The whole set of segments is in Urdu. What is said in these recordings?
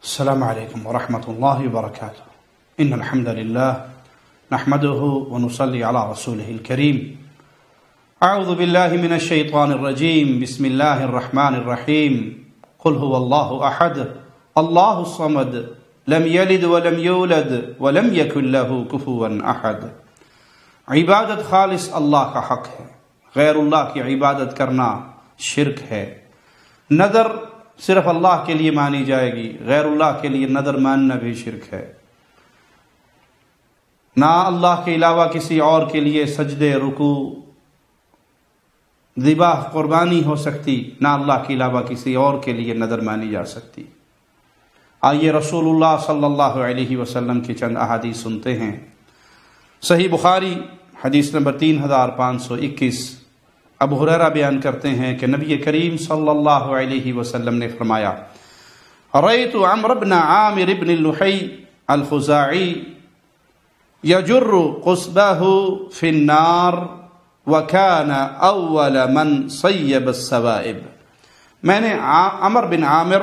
السلام عليكم ورحمة الله وبركاته. إن الحمد لله نحمده ونصلي على رسوله الكريم. أعوذ بالله من الشيطان الرجيم. بسم الله الرحمن الرحيم. قل هو الله أحد الله الصمد لم يلد ولم يولد ولم يكن له كفوا أحد. عبادت خالص اللہ کا حق ہے، غیر اللہ کی عبادت کرنا شرک ہے. نذر صرف اللہ کے لیے مانی جائے گی، غیر اللہ کے لیے نذر ماننا بھی شرک ہے. نہ اللہ کے علاوہ کسی اور کے لیے سجدے، رکوع، ذبح، قربانی ہو سکتی، نہ اللہ کے علاوہ کسی اور کے لیے نذر مانی جا سکتی. آئیے رسول اللہ صلی اللہ علیہ وسلم کی چند احادیث سنتے ہیں. صحیح بخاری حدیث نمبر 3521. ابو ہریرہ بیان کرتے ہیں کہ نبی کریم صلی اللہ علیہ وسلم نے فرمایا: رأيت عمرو بن عامر بن اللحي الخزاعي يجر قصبه في النار وكان أول من صيب السوائب. میں نے عمرو بن عامر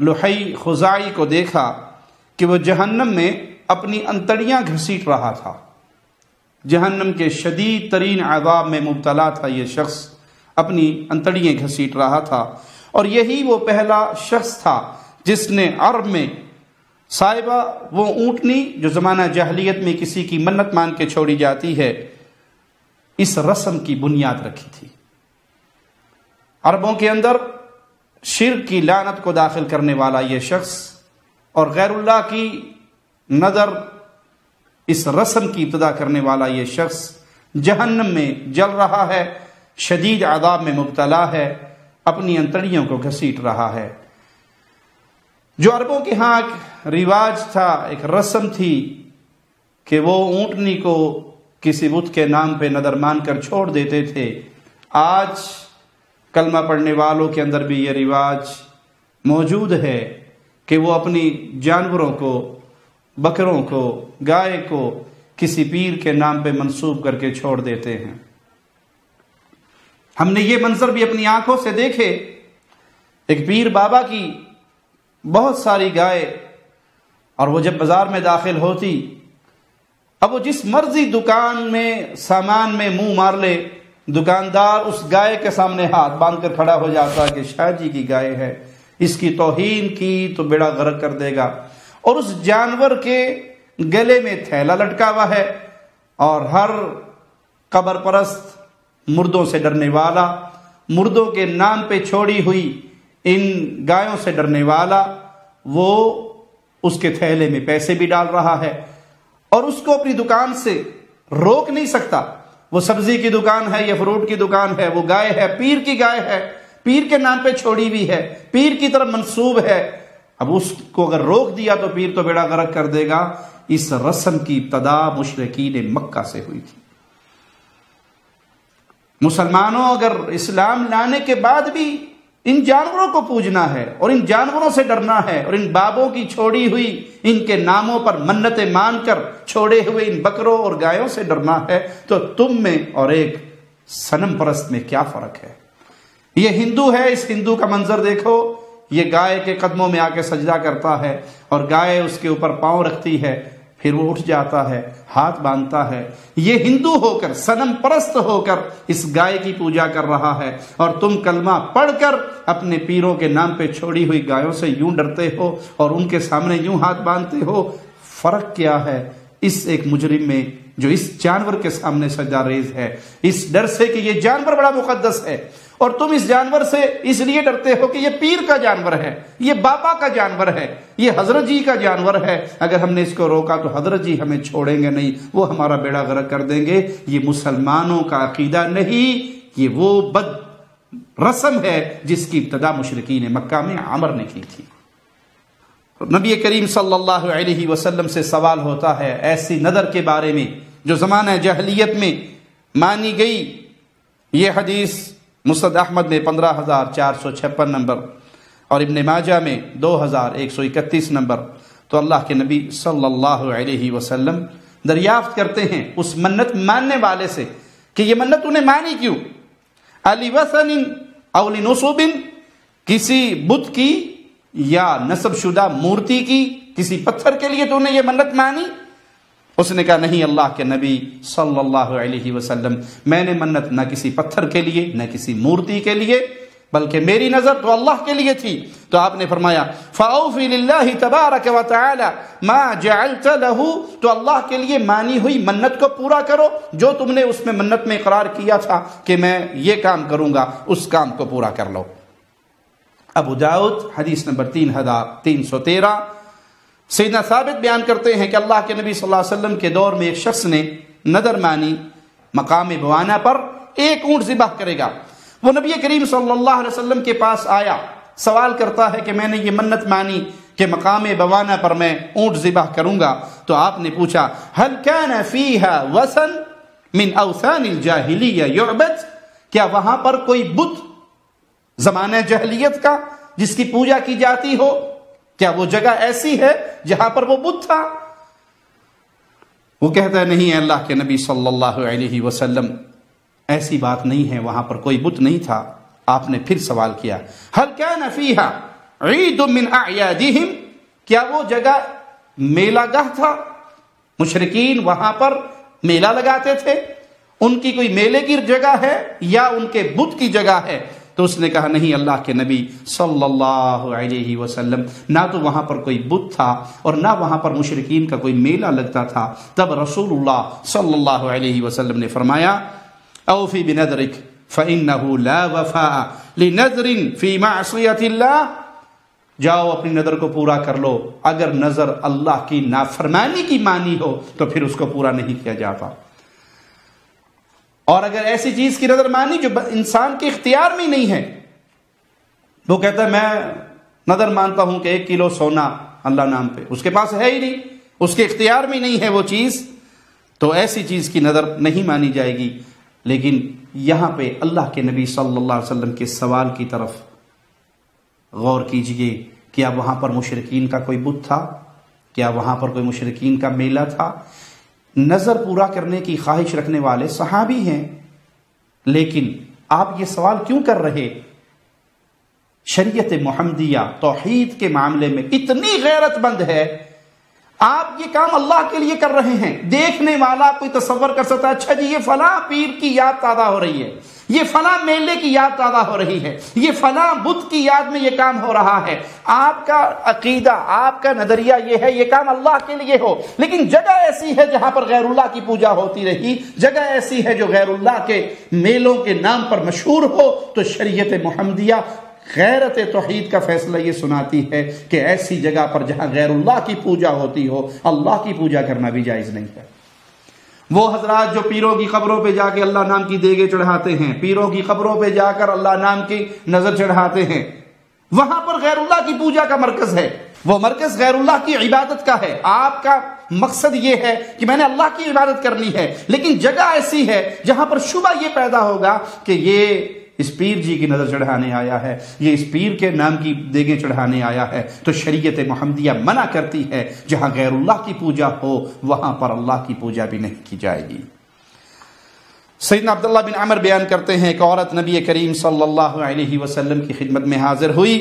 لحی خزاعی کو دیکھا کہ وہ جہنم میں اپنی انتڑیاں گھسیٹ رہا تھا. جہنم کے شدید ترین عذاب میں مبتلا تھا یہ شخص، اپنی انتڑیاں گھسیٹ رہا تھا. اور یہی وہ پہلا شخص تھا جس نے عرب میں صائبہ، وہ اونٹنی جو زمانہ جاہلیت میں کسی کی منت مان کے چھوڑی جاتی ہے، اس رسم کی بنیاد رکھی تھی. عربوں کے اندر شرک کی لعنت کو داخل کرنے والا یہ شخص اور غیر اللہ کی نظر، اس رسم کی ابتدا کرنے والا یہ شخص جہنم میں جل رہا ہے، شدید عذاب میں مبتلا ہے، اپنی انتڑیوں کو گھسیٹ رہا ہے. جو عربوں کے ہاں ایک رواج تھا، ایک رسم تھی کہ وہ اونٹنی کو کسی بت کے نام پہ نذر مان کر چھوڑ دیتے تھے. آج کلمہ پڑھنے والوں کے اندر بھی یہ رواج موجود ہے کہ وہ اپنی جانوروں کو، بکروں کو، گائے کو کسی پیر کے نام پہ منسوب کر کے چھوڑ دیتے ہیں. ہم نے یہ منظر بھی اپنی آنکھوں سے دیکھے. ایک پیر بابا کی بہت ساری گائے، اور وہ جب بازار میں داخل ہوتی، اب وہ جس مرضی دکان میں سامان میں منہ مار لے، دکاندار اس گائے کے سامنے ہاتھ باندھ کر کھڑا ہو جاتا کہ شاہ جی کی گائے ہے، اس کی توہین کی تو بیڑا غرق کر دے گا. اور اس جانور کے گلے میں تھیلا لٹکا ہوا ہے، اور ہر قبر پرست، مردوں سے ڈرنے والا، مردوں کے نام پہ چھوڑی ہوئی ان گایوں سے ڈرنے والا، وہ اس کے تھیلے میں پیسے بھی ڈال رہا ہے اور اس کو اپنی دکان سے روک نہیں سکتا. وہ سبزی کی دکان ہے یا فروٹ کی دکان ہے، وہ گائے ہے، پیر کی گائے ہے، پیر کے نام پہ چھوڑی ہوئی ہے، پیر کی طرف منسوب ہے. اب اس کو اگر روک دیا تو پیر تو بیڑا غرق کر دے گا. اس رسم کی ابتدا مشرکین مکہ سے ہوئی تھی. مسلمانوں اگر اسلام لانے کے بعد بھی ان جانوروں کو پوجنا ہے اور ان جانوروں سے ڈرنا ہے اور ان بابوں کی چھوڑی ہوئی ان کے ناموں پر منتیں مان کر چھوڑے ہوئے ان بکروں اور گایوں سے ڈرنا ہے، تو تم میں اور ایک صنم پرست میں کیا فرق ہے؟ یہ ہندو ہے، اس ہندو کا منظر دیکھو، یہ گائے کے قدموں میں آ کے سجدہ کرتا ہے اور گائے اس کے اوپر پاؤں رکھتی ہے، پھر وہ اٹھ جاتا ہے، ہاتھ باندھتا ہے. یہ ہندو ہو کر، صنم پرست ہو کر اس گائے کی پوجا کر رہا ہے، اور تم کلمہ پڑھ کر اپنے پیروں کے نام پہ چھوڑی ہوئی گایوں سے یوں ڈرتے ہو اور ان کے سامنے یوں ہاتھ باندھتے ہو. فرق کیا ہے اس ایک مجرم میں جو اس جانور کے سامنے سجدہ ریز ہے، اس ڈر سے کہ یہ جانور بڑا مقدس ہے، اور تم اس جانور سے اس لیے ڈرتے ہو کہ یہ پیر کا جانور ہے، یہ بابا کا جانور ہے، یہ حضرت جی کا جانور ہے، اگر ہم نے اس کو روکا تو حضرت جی ہمیں چھوڑیں گے نہیں، وہ ہمارا بیڑا غرق کر دیں گے. یہ مسلمانوں کا عقیدہ نہیں، یہ وہ بد رسم ہے جس کی ابتدا مشرکین مکہ میں عمر نے کی تھی. نبی کریم صلی اللہ علیہ وسلم سے سوال ہوتا ہے ایسی نذر کے بارے میں جو زمانہ جاہلیت میں مانی گئی. یہ حدیث مسند احمد میں 15,456 نمبر اور ابن ماجہ میں 2,131 نمبر. تو اللہ کے نبی صلی اللہ علیہ وسلم دریافت کرتے ہیں اس منت ماننے والے سے کہ یہ منت انہیں مانی کیوں؟ علی وثن او لنصب، کسی بت کی یا نصب شدہ مورتی کی، کسی پتھر کے لیے تو نے یہ منت مانی؟ اس نے کہا نہیں اللہ کے نبی صلی اللہ علیہ وسلم، میں نے منت نہ کسی پتھر کے لیے نہ کسی مورتی کے لیے، بلکہ میری نظر تو اللہ کے لیے تھی۔ تو آپ نے فرمایا فَأَوْفِ لِلَّهِ تَبَارَكَ وَتَعَالَى مَا جَعَلْتَ لَهُ، تو اللہ کے لیے مانی ہوئی منت کو پورا کرو، جو تم نے اس میں منت میں اقرار کیا تھا کہ میں یہ کام کروں گا، اس کام کو پورا کر لو۔ ابو داؤد حدیث نمبر 3313۔ سیدنا ثابت بیان کرتے ہیں کہ اللہ کے نبی صلی اللہ علیہ وسلم کے دور میں ایک شخص نے نظر مانی مقام بوانا پر ایک اونٹ ذبح کرے گا۔ وہ نبی کریم صلی اللہ علیہ وسلم کے پاس آیا، سوال کرتا ہے کہ میں نے یہ منت مانی کہ مقام بوانا پر میں اونٹ ذبح کروں گا۔ تو آپ نے پوچھا هل كان فيها وثن من اوثان الجاہلیہ يعبد، کیا وہاں پر کوئی بت زمانہ جاہلیت کا جس کی پوجا کی جاتی ہو؟ کیا وہ جگہ ایسی ہے جہاں پر وہ بت تھا؟ وہ کہتا ہے نہیں ہے اللہ کے نبی صلی اللہ علیہ وسلم، ایسی بات نہیں ہے، وہاں پر کوئی بت نہیں تھا۔ آپ نے پھر سوال کیا هل كان فيها عید من اعیادهم، کیا وہ جگہ میلہ گاہ تھا؟ مشرکین وہاں پر میلہ لگاتے تھے، ان کی کوئی میلے کی جگہ ہے یا ان کے بت کی جگہ ہے؟ تو اس نے کہا نہیں اللہ کے نبی صلی اللہ علیہ وسلم، نہ تو وہاں پر کوئی بت تھا اور نہ وہاں پر مشرکین کا کوئی میلہ لگتا تھا۔ تب رسول اللہ صلی اللہ علیہ وسلم نے فرمایا اوفی بنذرک فإنہ لا وفاء لنذر فی معصیت اللہ، جاؤ اپنی نظر کو پورا کر لو، اگر نظر اللہ کی نافرمانی کی مانی ہو تو پھر اس کو پورا نہیں کیا جاتا، اور اگر ایسی چیز کی نظر مانی جو انسان کے اختیار میں نہیں ہے، وہ کہتا ہے میں نظر مانتا ہوں کہ 1 کلو سونا اللہ نام پہ، اس کے پاس ہے ہی نہیں، اس کے اختیار میں نہیں ہے وہ چیز، تو ایسی چیز کی نظر نہیں مانی جائے گی۔ لیکن یہاں پہ اللہ کے نبی صلی اللہ علیہ وسلم کے سوال کی طرف غور کیجئے، کیا وہاں پر مشرکین کا کوئی بت تھا؟ کیا وہاں پر کوئی مشرکین کا میلہ تھا؟ نظر پورا کرنے کی خواہش رکھنے والے صحابی ہیں، لیکن آپ یہ سوال کیوں کر رہے؟ شریعت محمدیہ توحید کے معاملے میں اتنی غیرت مند ہے، آپ یہ کام اللہ کے لیے کر رہے ہیں، دیکھنے والا کوئی تصور کر سکتا ہے اچھا جی یہ فلاں پیر کی یاد تازہ ہو رہی ہے، یہ فلاں میلے کی یاد تازہ ہو رہی ہے، یہ فلاں بت کی یاد میں یہ کام ہو رہا ہے۔ آپ کا عقیدہ، آپ کا نظریہ یہ ہے یہ کام اللہ کے لیے ہو، لیکن جگہ ایسی ہے جہاں پر غیر اللہ کی پوجا ہوتی رہی، جگہ ایسی ہے جو غیر اللہ کے میلوں کے نام پر مشہور ہو، تو شریعت محمدیہ غیرت توحید کا فیصلہ یہ سناتی ہے کہ ایسی جگہ پر جہاں غیر اللہ کی پوجا ہوتی ہو، اللہ کی پوجا کرنا بھی جائز نہیں ہے۔ وہ حضرات جو پیروں کی قبروں پہ جا کے اللہ نام کی دیگیں چڑھاتے ہیں، پیروں کی قبروں پہ جا کر اللہ نام کی نظر چڑھاتے ہیں، وہاں پر غیر اللہ کی پوجا کا مرکز ہے، وہ مرکز غیر اللہ کی عبادت کا ہے۔ آپ کا مقصد یہ ہے کہ میں نے اللہ کی عبادت کرنی ہے، لیکن جگہ ایسی ہے جہاں پر شبہ یہ پیدا ہوگا کہ یہ اس پیر جی کی نظر چڑھانے آیا ہے، یہ اس پیر کے نام کی دیگیں چڑھانے آیا ہے، تو شریعت محمدیہ منع کرتی ہے جہاں غیر اللہ کی پوجا ہو وہاں پر اللہ کی پوجا بھی نہیں کی جائے گی۔ سیدنا عبداللہ بن عمر بیان کرتے ہیں کہ عورت نبی کریم صلی اللہ علیہ وسلم کی خدمت میں حاضر ہوئی،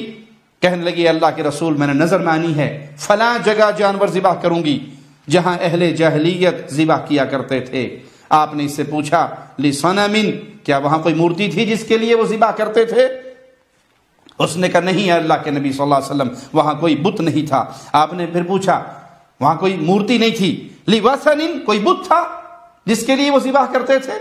کہنے لگی اللہ کے رسول میں نے نظر مانی ہے فلاں جگہ جانور ذبح کروں گی جہاں اہل جاہلیت ذبح کیا کرتے تھے۔ آپ نے اس سے پوچھا لصنم، کیا وہاں کوئی مورتی تھی جس کے لیے وہ ذبح کرتے تھے؟ اس نے کہا نہیں اللہ کے نبی صلی اللہ علیہ وسلم وہاں کوئی بت نہیں تھا۔ آپ نے پھر پوچھا وہاں کوئی مورتی نہیں تھی، لوثن، کوئی بت تھا جس کے لیے وہ ذبح کرتے تھے؟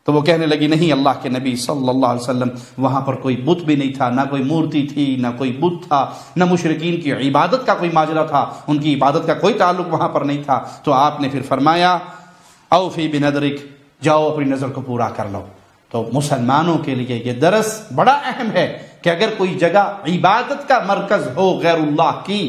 تو وہ کہنے لگی نہیں اللہ کے نبی صلی اللہ علیہ وسلم وہاں پر کوئی بت بھی نہیں تھا، نہ کوئی مورتی تھی، نہ کوئی بت تھا، نہ مشرکین کی عبادت کا کوئی ماجرا تھا، ان کی عبادت کا کوئی تعلق وہاں پر نہیں تھا۔ تو آپ نے پھر فرمایا اوفی بنذرک، جاؤ اپنی نظر کو پورا کر لو۔ تو مسلمانوں کے لیے یہ درس بڑا اہم ہے کہ اگر کوئی جگہ عبادت کا مرکز ہو غیر اللہ کی،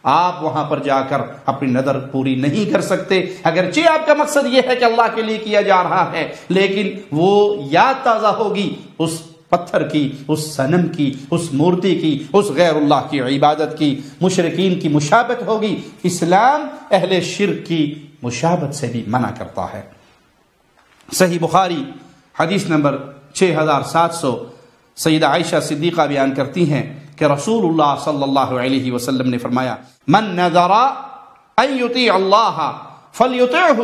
آپ وہاں پر جا کر اپنی نظر پوری نہیں کر سکتے، اگرچہ آپ کا مقصد یہ ہے کہ اللہ کے لیے کیا جا رہا ہے، لیکن وہ یاد تازہ ہوگی اس پتھر کی، اس صنم کی، اس مورتی کی، اس غیر اللہ کی عبادت کی، مشرکین کی مشابہت ہوگی۔ اسلام اہل شرک کی مشابہت سے بھی منع کرتا ہے۔ صحیح بخاری حدیث نمبر 6700 سیدہ عائشہ صدیقہ بیان کرتی ہیں کہ رسول اللہ صلی اللہ علیہ وسلم نے فرمایا من نذر ان یطیع اللہ فلیطعہ،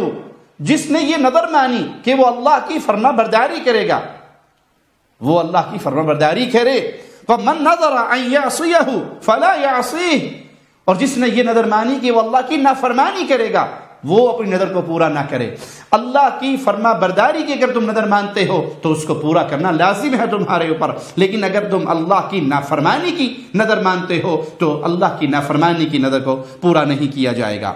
جس نے یہ نظر مانی کہ وہ اللہ کی فرما برداری کرے گا وہ اللہ کی فرما برداری کرے، ومن نذر ان یعصیہ فلا یعصیہ، اور جس نے یہ نظر مانی کہ وہ اللہ کی نافرمانی کرے گا وہ اپنی نظر کو پورا نہ کرے۔ اللہ کی فرما برداری کی اگر تم نظر مانتے ہو تو اس کو پورا کرنا لازم ہے تمہارے اوپر، لیکن اگر تم اللہ کی نافرمانی کی نظر مانتے ہو تو اللہ کی نافرمانی کی نظر کو پورا نہیں کیا جائے گا۔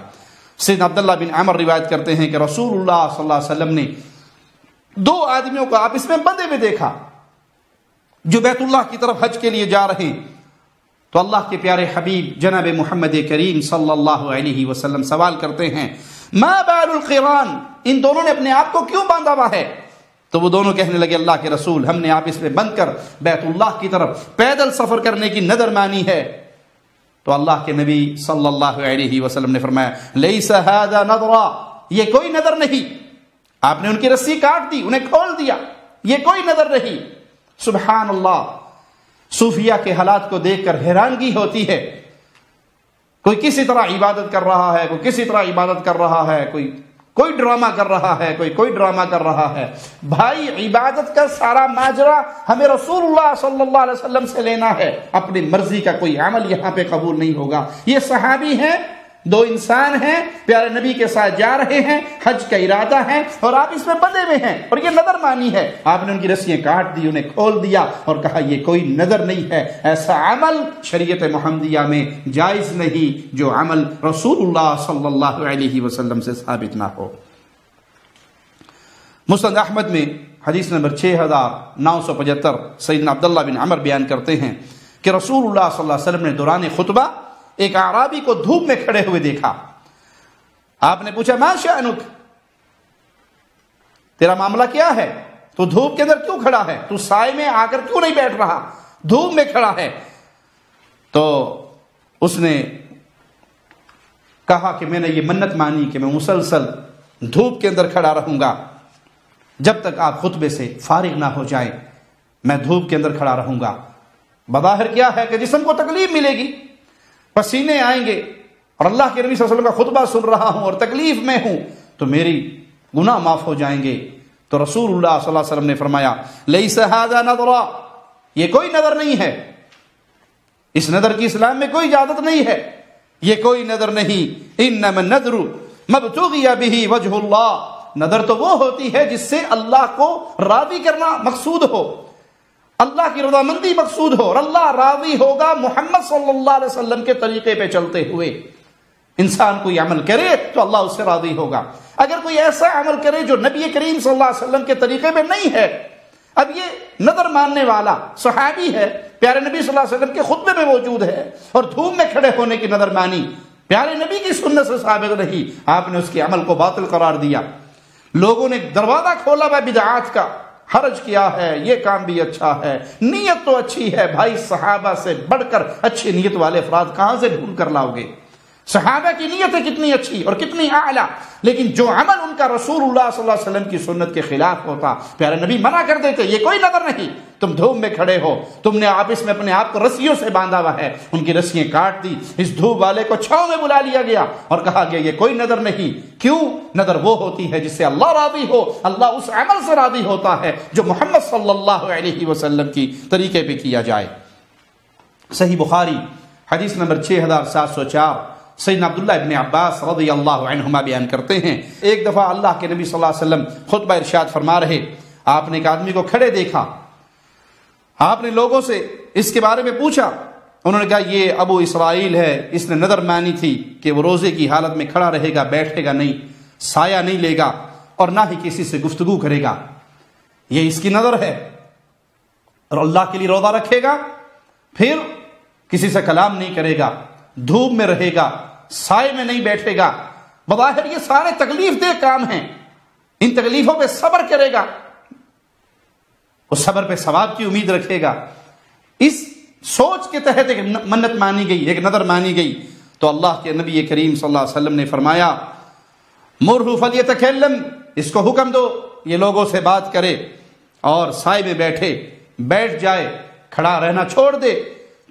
سیدنا عبداللہ بن عمر روایت کرتے ہیں کہ رسول اللہ صلی اللہ علیہ وسلم نے دو آدمیوں کو آپس میں بندھے ہوئے دیکھا جو بیت اللہ کی طرف حج کے لیے جا رہے ہیں، تو اللہ کے پیارے حبیب جناب محمد کریم صلی اللہ علیہ وسلم سوال کرتے ہیں ما بال القران، ان دونوں نے اپنے آپ کو کیوں باندھا ہوا ہے؟ تو وہ دونوں کہنے لگے اللہ کے رسول ہم نے آپس میں بندھ کر بیت اللہ کی طرف پیدل سفر کرنے کی نظر مانی ہے۔ تو اللہ کے نبی صلی اللہ علیہ وسلم نے فرمایا لیس ھذا نذرا، یہ کوئی نظر نہیں، آپ نے ان کی رسی کاٹ دی، انہیں کھول دیا، یہ کوئی نظر نہیں۔ سبحان اللہ، صوفیہ کے حالات کو دیکھ کر حیرانگی ہوتی ہے، کوئی کسی طرح عبادت کر رہا ہے، کوئی کسی طرح عبادت کر رہا ہے، کوئی ڈرامہ کر رہا ہے، کوئی ڈرامہ کر رہا ہے۔ بھائی عبادت کا سارا ماجرا ہمیں رسول اللہ صلی اللہ علیہ وسلم سے لینا ہے، اپنی مرضی کا کوئی عمل یہاں پہ قبول نہیں ہوگا۔ یہ صحابی ہیں، دو انسان ہیں، پیارے نبی کے ساتھ جا رہے ہیں، حج کا ارادہ ہے اور آپ اس میں بندھے ہوئے ہیں اور یہ نظر مانی ہے، آپ نے ان کی رسیاں کاٹ دی، انہیں کھول دیا اور کہا یہ کوئی نظر نہیں ہے، ایسا عمل شریعت محمدیہ میں جائز نہیں جو عمل رسول اللہ صلی اللہ علیہ وسلم سے ثابت نہ ہو۔ مسند احمد میں حدیث نمبر 6975 سیدنا عبداللہ بن عمر بیان کرتے ہیں کہ رسول اللہ صلی اللہ علیہ وسلم نے دوران خطبہ ایک اعرابی کو دھوپ میں کھڑے ہوئے دیکھا۔ آپ نے پوچھا ما شأنک، تیرا معاملہ کیا ہے؟ تو دھوپ کے اندر کیوں کھڑا ہے؟ تو سائے میں آ کر کیوں نہیں بیٹھ رہا؟ دھوپ میں کھڑا ہے۔ تو اس نے کہا کہ میں نے یہ منت مانی کہ میں مسلسل دھوپ کے اندر کھڑا رہوں گا جب تک آپ خطبے سے فارغ نہ ہو جائیں، میں دھوپ کے اندر کھڑا رہوں گا۔ بظاہر کیا ہے کہ جسم کو تکلیف ملے گی، پسینے آئیں گے، اور اللہ کے نبی صلی اللہ علیہ وسلم کا خطبہ سن رہا ہوں اور تکلیف میں ہوں تو میری گناہ معاف ہو جائیں گے۔ تو رسول اللہ صلی اللہ علیہ وسلم نے فرمایا لیس ھذا نذرا، یہ کوئی نظر نہیں ہے، اس نظر کی اسلام میں کوئی اجازت نہیں ہے، یہ کوئی نظر نہیں۔ انما النذر مبتغی بہ وجہ اللہ، نظر تو وہ ہوتی ہے جس سے اللہ کو راضی کرنا مقصود ہو، اللہ کی رضامندی مقصود ہو، اور اللہ راضی ہوگا محمد صلی اللہ علیہ وسلم کے طریقے پہ چلتے ہوئے۔ انسان کوئی عمل کرے تو اللہ اس سے راضی ہوگا، اگر کوئی ایسا عمل کرے جو نبی کریم صلی اللہ علیہ وسلم کے طریقے پہ نہیں ہے۔ اب یہ نظر ماننے والا صحابی ہے، پیارے نبی صلی اللہ علیہ وسلم کے خطبے میں موجود ہے اور دھوپ میں کھڑے ہونے کی نظر مانی، پیارے نبی کی سنت سے ثابت نہیں، آپ نے اس کے عمل کو باطل قرار دیا۔ لوگوں نے دروازہ کھولا ہے بدعات کا، حرج کیا ہے، یہ کام بھی اچھا ہے، نیت تو اچھی ہے۔ بھائی صحابہ سے بڑھ کر اچھی نیت والے افراد کہاں سے ڈھونڈ کر لاؤ گے؟ صحابہ کی نیتیں کتنی اچھی اور کتنی اعلیٰ، لیکن جو عمل ان کا رسول اللہ صلی اللہ علیہ وسلم کی سنت کے خلاف ہوتا پیارے نبی منع کر دیتے، یہ کوئی نظر نہیں، تم دھوپ میں کھڑے ہو، تم نے آپس میں اپنے آپ کو رسیوں سے باندھا ہوا ہے، ان کی رسیاں کاٹ دی، اس دھوپ والے کو چھاؤں میں بلا لیا گیا اور کہا گیا یہ کوئی نظر نہیں۔ کیوں؟ نظر وہ ہوتی ہے جس سے اللہ راضی ہو، اللہ اس عمل سے راضی ہوتا ہے جو محمد صلی اللہ علیہ وسلم کی طریقے پہ کیا جائے۔ صحیح بخاری حدیث نمبر 6704 سیدنا عبداللہ ابن عباس رضی اللہ عنہما بیان کرتے ہیں، ایک دفعہ اللہ کے نبی صلی اللہ علیہ وسلم خطبہ ارشاد فرما رہے، آپ نے ایک آدمی کو کھڑے دیکھا، آپ نے لوگوں سے اس کے بارے میں پوچھا، انہوں نے کہا یہ ابو اسرائیل ہے، اس نے نظر مانی تھی کہ وہ روزے کی حالت میں کھڑا رہے گا، بیٹھے گا نہیں، سایہ نہیں لے گا اور نہ ہی کسی سے گفتگو کرے گا، یہ اس کی نظر ہے، اور اللہ کے لیے روزہ رکھے گا، پھر کسی سے کلام نہیں کرے گا، دھوپ میں رہے گا، سائے میں نہیں بیٹھے گا۔ بظاہر یہ سارے تکلیف دہ کام ہیں، ان تکلیفوں پہ صبر کرے گا، اس صبر پہ ثواب کی امید رکھے گا۔ اس سوچ کے تحت ایک منت مانی گئی، ایک نظر مانی گئی، تو اللہ کے نبی کریم صلی اللہ علیہ وسلم نے فرمایا مرہ فلیتکلم، اس کو حکم دو یہ لوگوں سے بات کرے اور سائے میں بیٹھ جائے، کھڑا رہنا چھوڑ دے۔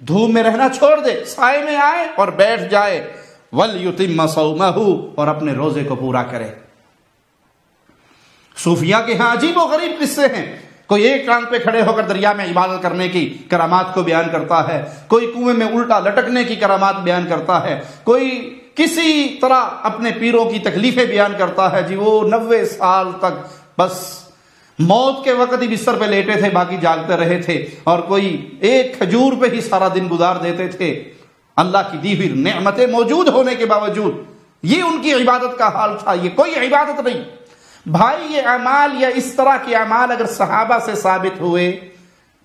دھوپ میں رہنا چھوڑ دے، سائے میں آئے اور بیٹھ جائے، وَلْيُتِمَّ صَوْمَهُ، اور اپنے روزے کو پورا کرے۔ صوفیاء کے ہاں عجیب و غریب قصے ہیں، کوئی ایک ٹانگ پہ کھڑے ہو کر دریا میں عبادت کرنے کی کرامات کو بیان کرتا ہے، کوئی کنویں میں الٹا لٹکنے کی کرامات بیان کرتا ہے، کوئی کسی طرح اپنے پیروں کی تکلیفیں بیان کرتا ہے، جی وہ 90 سال تک بس موت کے وقت ہی بستر پہ لیٹے تھے، باقی جاگتے رہے تھے، اور کوئی ایک کھجور پہ ہی سارا دن گزار دیتے تھے، اللہ کی دی ہوئی نعمتیں موجود ہونے کے باوجود۔ یہ ان کی عبادت کا حال تھا، یہ کوئی عبادت نہیں۔ بھائی یہ اعمال یا اس طرح کے اعمال اگر صحابہ سے ثابت ہوئے،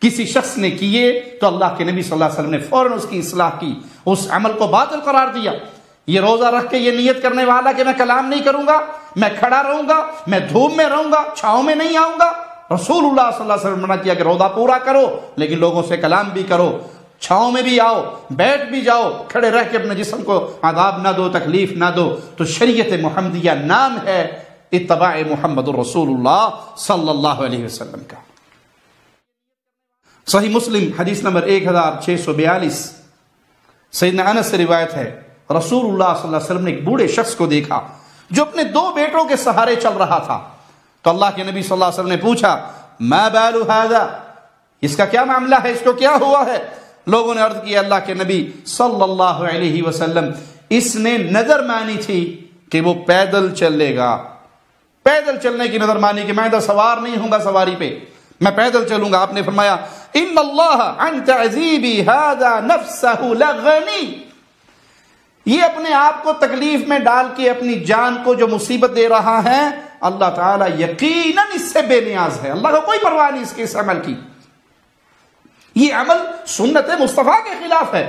کسی شخص نے کیے، تو اللہ کے نبی صلی اللہ علیہ وسلم نے فوراً اس کی اصلاح کی، اس عمل کو باطل قرار دیا۔ یہ روزہ رکھ کے یہ نیت کرنے والا کہ میں کلام نہیں کروں گا، میں کھڑا رہوں گا، میں دھوپ میں رہوں گا، چھاؤں میں نہیں آؤں گا، رسول اللہ صلی اللہ علیہ وسلم نے منع کیا کہ روزہ پورا کرو لیکن لوگوں سے کلام بھی کرو، چھاؤں میں بھی آؤ، بیٹھ بھی جاؤ، کھڑے رہ کے اپنے جسم کو عذاب نہ دو، تکلیف نہ دو۔ تو شریعت محمدیہ نام ہے اتباع محمد الرسول اللہ صلی اللہ علیہ وسلم کا۔ صحیح مسلم حدیث نمبر 1642 سیدنا انس سے روایت ہے، رسول اللہ صلی اللہ علیہ وسلم نے ایک بوڑھے شخص کو دیکھا جو اپنے 2 بیٹوں کے سہارے چل رہا تھا، تو اللہ کے نبی صلی اللہ علیہ وسلم نے پوچھا ما بال ھذا، اس کا کیا معاملہ ہے، اس کو کیا ہوا ہے؟ لوگوں نے عرض کیا اللہ کے نبی صلی اللہ علیہ وسلم، اس نے نظر مانی تھی کہ وہ پیدل چلے گا، پیدل چلنے کی نظر مانی کہ میں ادھر سوار نہیں ہوں گا سواری پہ، میں پیدل چلوں گا۔ آپ نے فرمایا ان اللہ عن تعذیبی ھذا نفسہ لغنی، یہ اپنے آپ کو تکلیف میں ڈال کے اپنی جان کو جو مصیبت دے رہا ہے، اللہ تعالیٰ یقیناً اس سے بے نیاز ہے، اللہ کو کوئی پرواہ نہیں اس عمل کی۔ یہ عمل سنت مصطفیٰ کے خلاف ہے۔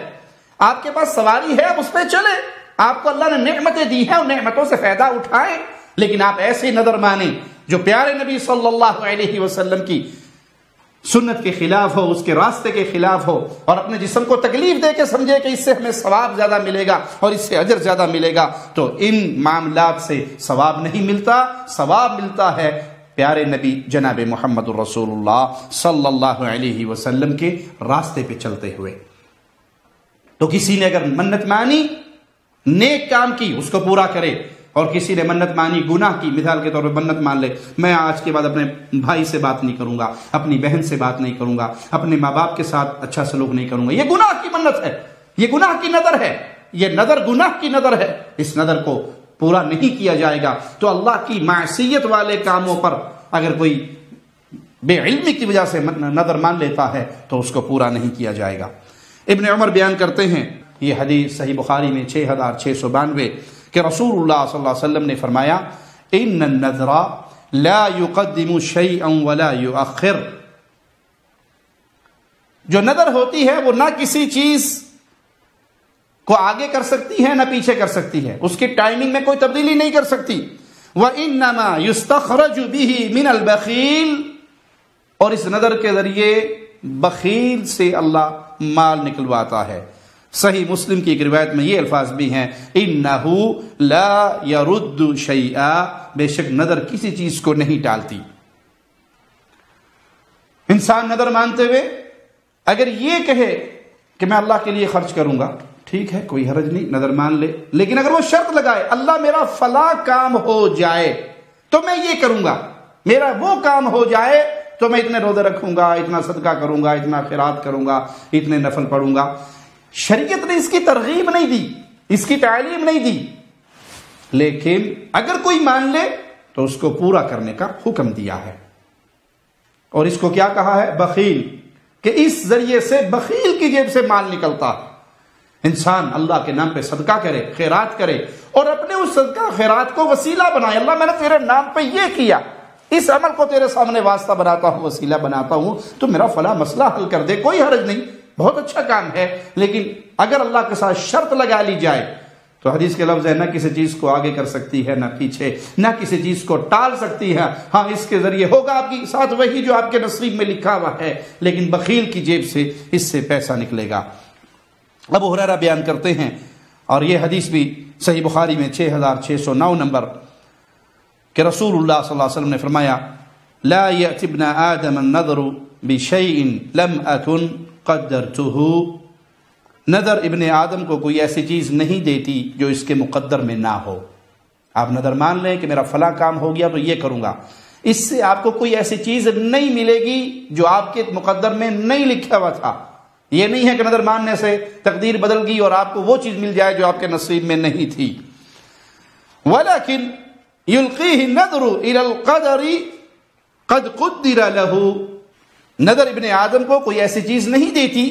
آپ کے پاس سواری ہے، آپ اس پہ چلے، آپ کو اللہ نے نعمتیں دی ہیں، ان نعمتوں سے فائدہ اٹھائیں، لیکن آپ ایسی نظر مانیں جو پیارے نبی صلی اللہ علیہ وسلم کی سنت کے خلاف ہو، اس کے راستے کے خلاف ہو، اور اپنے جسم کو تکلیف دے کے سمجھے کہ اس سے ہمیں ثواب زیادہ ملے گا اور اس سے اجر زیادہ ملے گا، تو ان معاملات سے ثواب نہیں ملتا۔ ثواب ملتا ہے پیارے نبی جناب محمد الرسول اللہ صلی اللہ علیہ وسلم کے راستے پہ چلتے ہوئے۔ تو کسی نے اگر منت مانی، نیک کام کی، اس کو پورا کرے، اور کسی نے منت مانی گناہ کی، مثال کے طور پہ منت مان لے میں آج کے بعد اپنے بھائی سے بات نہیں کروں گا، اپنی بہن سے بات نہیں کروں گا، اپنے ماں باپ کے ساتھ اچھا سلوک نہیں کروں گا، یہ گناہ کی منت ہے، یہ گناہ کی نظر ہے، یہ نظر گناہ کی نظر ہے، اس نظر کو پورا نہیں کیا جائے گا۔ تو اللہ کی معصیت والے کاموں پر اگر کوئی بے علمی کی وجہ سے نظر مان لیتا ہے تو اس کو پورا نہیں کیا جائے گا۔ ابن عمر بیان کرتے ہیں، یہ حدیث صحیح بخاری میں 6692 کہ رسول اللہ صلی اللہ علیہ وسلم نے فرمایا ان النذر لا يقدم شيئا ولا يؤخر، جو نظر ہوتی ہے وہ نہ کسی چیز کو آگے کر سکتی ہے نہ پیچھے کر سکتی ہے، اس کی ٹائمنگ میں کوئی تبدیلی نہیں کر سکتی۔ وَإِنَّمَا يُسْتَخْرَجُ بِهِ مِنَ الْبَخِيلِ، اور اس نظر کے ذریعے بخیل سے اللہ مال نکلواتا ہے۔ صحیح مسلم کی ایک روایت میں یہ الفاظ بھی ہیں اِنَّهُ لَا يَرُدُّ شَيْئًا، بے شک نظر کسی چیز کو نہیں ٹالتی۔ انسان نظر مانتے ہوئے اگر یہ کہے کہ میں اللہ کے لیے خرچ کروں گا، ٹھیک ہے، کوئی حرج نہیں، نظر مان لے، لیکن اگر وہ شرط لگائے اللہ میرا فلاں کام ہو جائے تو میں یہ کروں گا، میرا وہ کام ہو جائے تو میں اتنے روزے رکھوں گا، اتنا صدقہ کروں گا، اتنا خیرات کروں گا، اتنے نفل پڑھوں گا، شریعت نے اس کی ترغیب نہیں دی، اس کی تعلیم نہیں دی، لیکن اگر کوئی مان لے تو اس کو پورا کرنے کا حکم دیا ہے۔ اور اس کو کیا کہا ہے؟ بخیل، کہ اس ذریعے سے بخیل کی جیب سے مال نکلتا ہے۔ انسان اللہ کے نام پہ صدقہ کرے، خیرات کرے، اور اپنے اس صدقہ خیرات کو وسیلہ بنائے، اللہ میں نے تیرے نام پہ یہ کیا، اس عمل کو تیرے سامنے واسطہ بناتا ہوں، وسیلہ بناتا ہوں، تو میرا فلاں مسئلہ حل کر دے، کوئی حرج نہیں، بہت اچھا کام ہے۔ لیکن اگر اللہ کے ساتھ شرط لگا لی جائے تو حدیث کے لفظ ہے نہ کسی چیز کو آگے کر سکتی ہے نہ پیچھے، نہ کسی چیز کو ٹال سکتی ہے، ہاں اس کے ذریعے ہوگا آپ کے ساتھ وہی جو آپ کے نصیب میں لکھا ہوا ہے، لیکن بخیل کی جیب سے اس سے پیسہ نکلے گا۔ ابو ہریرہ بیان کرتے ہیں، اور یہ حدیث بھی صحیح بخاری میں 6609 نمبر، کہ رسول اللہ صلی اللہ علیہ وسلم نے فرمایا لا يأتي ابن آدم النذر بشيء لم أكن قدرته نظر ابن آدم کو کوئی ایسی چیز نہیں دیتی جو اس کے مقدر میں نہ ہو۔ آپ نظر مان لیں کہ میرا فلاں کام ہو گیا تو یہ کروں گا، اس سے آپ کو کوئی ایسی چیز نہیں ملے گی جو آپ کے مقدر میں نہیں لکھا ہوا تھا۔ یہ نہیں ہے کہ نظر ماننے سے تقدیر بدل گئی اور آپ کو وہ چیز مل جائے جو آپ کے نصیب میں نہیں تھی۔ وَلَكِنْ يُلْقِيهِ النَّذْرُ إِلَى الْقَدَرِ قَدْ قُدِّرَ لَهُ، نظر ابن آدم کو کوئی ایسی چیز نہیں دیتی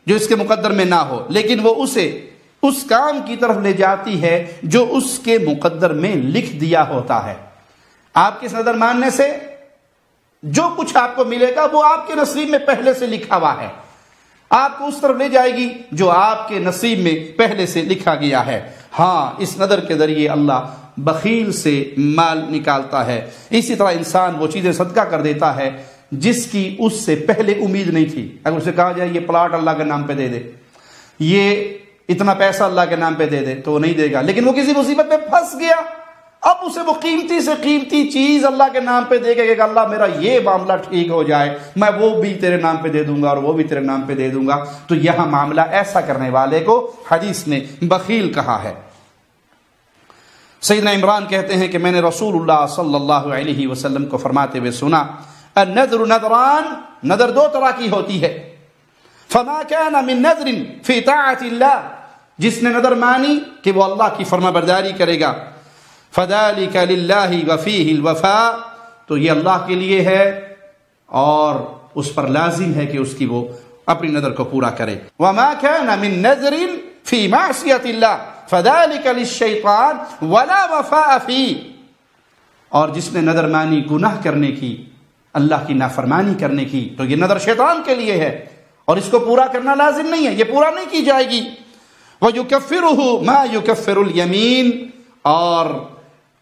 جو اس کے مقدر میں نہ ہو، لیکن وہ اسے اس کام کی طرف لے جاتی ہے جو اس کے مقدر میں لکھ دیا ہوتا ہے۔ آپ کے نظر ماننے سے جو کچھ آپ کو ملے گا وہ آپ کے نصیب میں پہلے سے لکھا ہوا ہے، آپ کو اس طرف لے جائے گی جو آپ کے نصیب میں پہلے سے لکھا گیا ہے۔ ہاں، اس نظر کے ذریعے اللہ بخیل سے مال نکالتا ہے۔ اسی طرح انسان وہ چیزیں صدقہ کر دیتا ہے جس کی اس سے پہلے امید نہیں تھی۔ اگر اسے کہا جائے یہ پلاٹ اللہ کے نام پہ دے دے، یہ اتنا پیسہ اللہ کے نام پہ دے دے، تو وہ نہیں دے گا، لیکن وہ کسی مصیبت میں پھنس گیا، اب اسے وہ قیمتی سے قیمتی چیز اللہ کے نام پہ دے گا کہ اللہ میرا یہ معاملہ ٹھیک ہو جائے، میں وہ بھی تیرے نام پہ دے دوں گا اور وہ بھی تیرے نام پہ دے دوں گا۔ تو یہاں معاملہ ایسا کرنے والے کو حدیث نے بخیل کہا ہے۔ سیدنا عمران کہتے ہیں کہ میں نے رسول اللہ صلی اللہ علیہ وسلم کو فرماتے ہوئے سنا، النذر نذران، نذر دو طرح کی ہوتی ہے، فما كان من نذر في طاعة اللہ، جس نے نذر مانی کہ وہ اللہ کی فرما برداری کرے گا، فذلك للہ وفیہ الوفاء، تو یہ اللہ کے لیے ہے اور اس پر لازم ہے کہ اس کی وہ اپنی نذر کو پورا کرے۔ وما كان من نذر في معصیۃ اللہ فذلك للشیطان ولا وفاء فیہ، اور جس نے نذر مانی گناہ کرنے کی، اللہ کی نافرمانی کرنے کی، تو یہ نذر شیطان کے لیے ہے اور اس کو پورا کرنا لازم نہیں ہے، یہ پورا نہیں کی جائے گی۔ وَيُكَفِّرُهُ مَا يُكَفِّرُ الْيَمِينَ، اور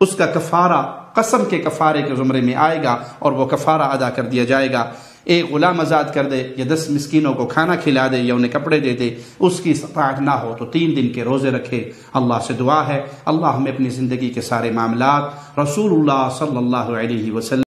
اس کا کفارہ قسم کے کفارے کے زمرے میں آئے گا اور وہ کفارہ ادا کر دیا جائے گا۔ ایک غلام آزاد کر دے یا 10 مسکینوں کو کھانا کھلا دے یا انہیں کپڑے دے دے، اس کی استطاعت نہ ہو تو 3 دن کے روزے رکھے۔ اللہ سے دعا ہے اللہ ہمیں اپنی زندگی کے سارے معاملات رسول اللہ صلی اللہ علیہ وسلم